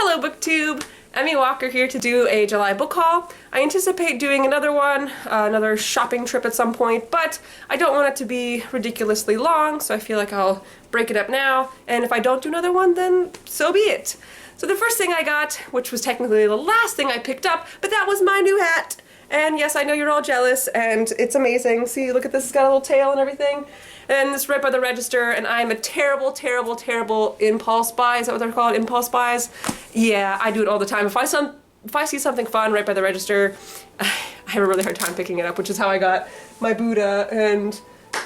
Hello BookTube! Emmy Walker here to do a July book haul. I anticipate doing another one, another shopping trip at some point, but I don't want it to be ridiculously long, so I feel like I'll break it up now, and if I don't do another one, then so be it. So the first thing I got, which was technically the last thing I picked up, but that was my new hat! And yes, I know you're all jealous, and it's amazing. See, look at this, it's got a little tail and everything. And it's right by the register, and I'm a terrible, terrible, terrible impulse buy. Is that what they're called? Impulse buys? Yeah, I do it all the time. If I see something fun right by the register, I have a really hard time picking it up, which is how I got my Buddha and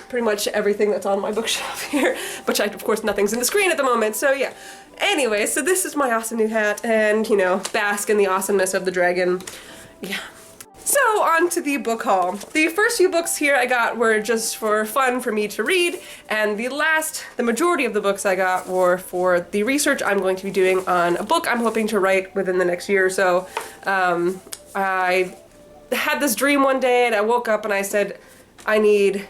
pretty much everything that's on my bookshelf here, which of course nothing's in the screen at the moment, so yeah. Anyway, so this is my awesome new hat, and you know, bask in the awesomeness of the dragon. Yeah. So, on to the book haul. The first few books here I got were just for fun for me to read, and the majority of the books I got were for the research I'm going to be doing on a book I'm hoping to write within the next year or so. I had this dream one day, and I woke up and I said, I need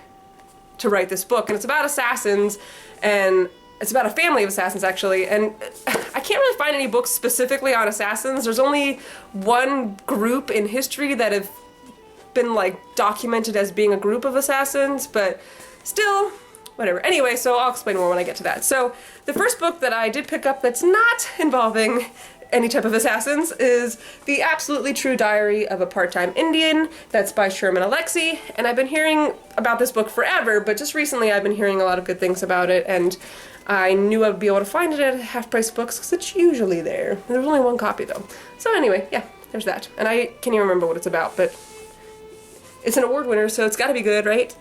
to write this book, and it's about assassins, and it's about a family of assassins, actually, and I can't really find any books specifically on assassins. There's only one group in history that have been, like, documented as being a group of assassins, but still, whatever. Anyway, so I'll explain more when I get to that. So, the first book that I did pick up that's not involving any type of assassins is The Absolutely True Diary of a Part-Time Indian. That's by Sherman Alexie, and I've been hearing about this book forever, but just recently I've been hearing a lot of good things about it, and I knew I would be able to find it at half-price books because it's usually there. There's only one copy though. So anyway, yeah, there's that. And I can't even remember what it's about, but it's an award winner, so it's gotta be good, right?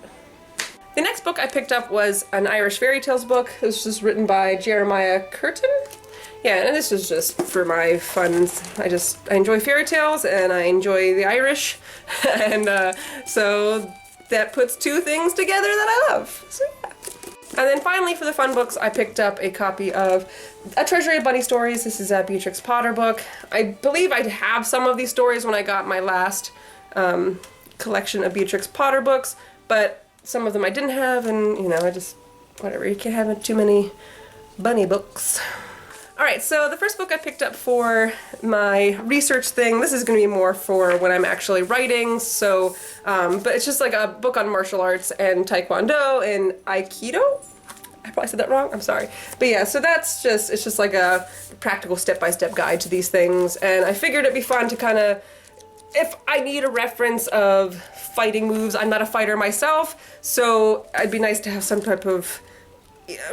The next book I picked up was an Irish fairy tales book. This was written by Jeremiah Curtin. Yeah, and this is just for my fun. I enjoy fairy tales and I enjoy the Irish, and so that puts two things together that I love. So yeah. And then finally, for the fun books, I picked up a copy of A Treasury of Bunny Stories. This is a Beatrix Potter book. I believe I'd have some of these stories when I got my last collection of Beatrix Potter books, but some of them I didn't have, and you know, whatever, you can't have too many bunny books. Alright, so the first book I picked up for my research thing, this is going to be more for when I'm actually writing, so, but it's just like a book on martial arts and taekwondo and aikido? I probably said that wrong, I'm sorry. But yeah, so it's just like a practical step-by-step guide to these things, and I figured it'd be fun to kind of, if I need a reference of fighting moves, I'm not a fighter myself, so it'd be nice to have some type of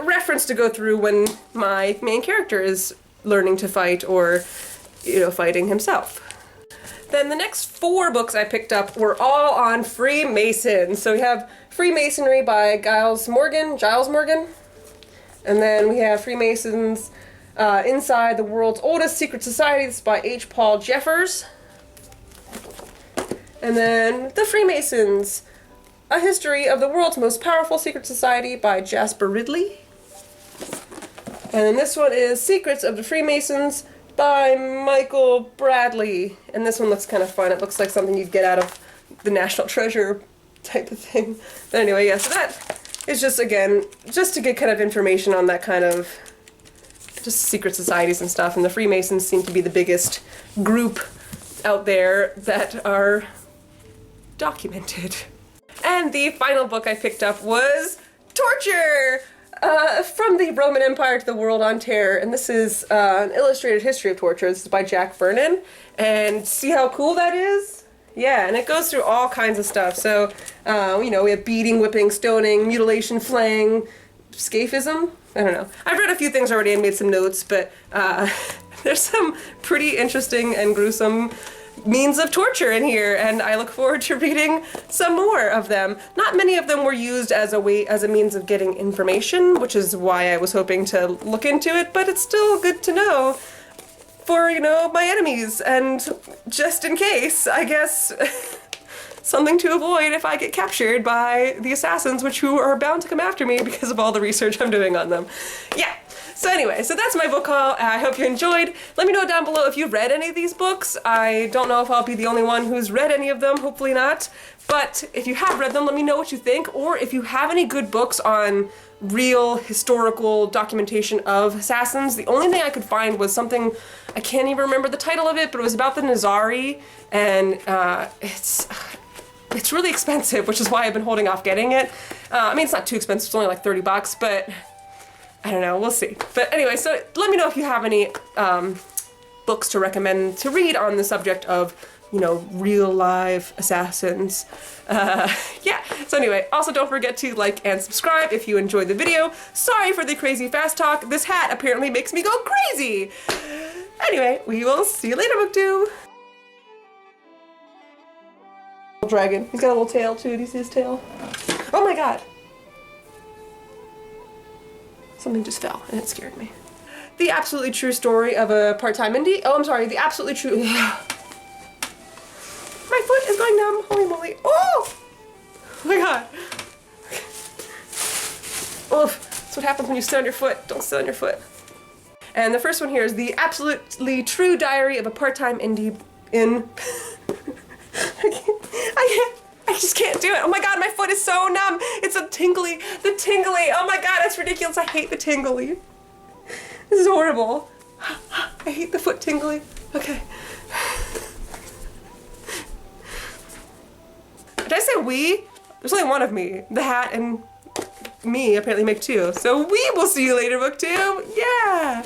reference to go through when my main character is learning to fight or, you know, fighting himself. Then the next four books I picked up were all on Freemasons. So we have Freemasonry by Giles Morgan, and then we have Freemasons Inside the World's Oldest Secret Society. This is by H. Paul Jeffers. And then The Freemasons, A History of the World's Most Powerful Secret Society by Jasper Ridley. And then this one is Secrets of the Freemasons by Michael Bradley. And this one looks kind of fun. It looks like something you'd get out of the National Treasure type of thing. But anyway, yeah, so that is just, again, just to get kind of information on that kind of just secret societies and stuff. And the Freemasons seem to be the biggest group out there that are documented. And the final book I picked up was Torture! From the Roman Empire to the World on Terror. And this is an illustrated history of torture. This is by Jack Vernon. And see how cool that is? Yeah, and it goes through all kinds of stuff. So, you know, we have beating, whipping, stoning, mutilation, flaying, scaphism? I don't know. I've read a few things already and made some notes, but there's some pretty interesting and gruesome means of torture in here, and I look forward to reading some more of them. Not many of them were used as a means of getting information, which is why I was hoping to look into it, but it's still good to know for, you know, my enemies, and just in case, I guess, something to avoid if I get captured by the assassins, who are bound to come after me because of all the research I'm doing on them. Yeah. So anyway, so that's my book haul. I hope you enjoyed. Let me know down below if you've read any of these books. I don't know if I'll be the only one who's read any of them, hopefully not. But if you have read them, let me know what you think, or if you have any good books on real historical documentation of assassins. The only thing I could find was something, I can't even remember the title of it, but it was about the Nizari, and it's really expensive, which is why I've been holding off getting it. I mean, it's not too expensive, it's only like 30 bucks, but I don't know, we'll see. But anyway, so let me know if you have any books to recommend to read on the subject of, you know, real live assassins. Yeah, so anyway, also don't forget to like and subscribe if you enjoyed the video. Sorry for the crazy fast talk. This hat apparently makes me go crazy. Anyway, we will see you later, booktube. Dragon. He's got a little tail too. Do you see his tail? Oh my god. Something just fell and it scared me. The absolutely true story of a part-time indie. Oh, I'm sorry. The absolutely true. My foot is going numb. Holy moly. Oh! Oh my god. Oof. That's what happens when you sit on your foot. Don't sit on your foot. And the first one here is the absolutely true diary of a part-time indie in... I just can't do it. Oh my god, my foot is so numb. It's a tingly. The tingly. Oh my god, that's ridiculous. I hate the tingly. This is horrible. I hate the foot tingly. Okay. Did I say we? There's only one of me. The hat and me apparently make two. So we will see you later, booktube. Yeah.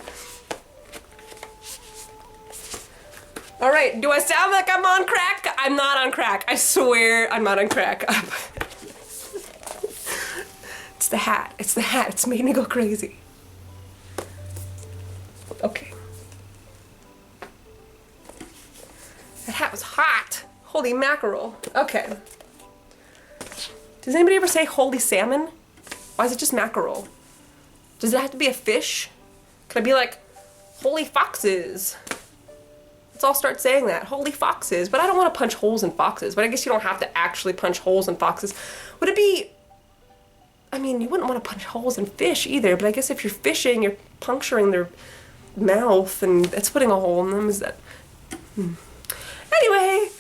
All right, do I sound like I'm on crack? I'm not on crack. I swear I'm not on crack. It's the hat. It's the hat. It's made me go crazy. Okay. That hat was hot. Holy mackerel. Okay. Does anybody ever say holy salmon? Why is it just mackerel? Does it have to be a fish? Could I be like, holy foxes? Let's all start saying that. Holy foxes. But I don't want to punch holes in foxes. But I guess you don't have to actually punch holes in foxes. Would it be... I mean, you wouldn't want to punch holes in fish either. But I guess if you're fishing, you're puncturing their mouth. And that's putting a hole in them. Is that... Anyway...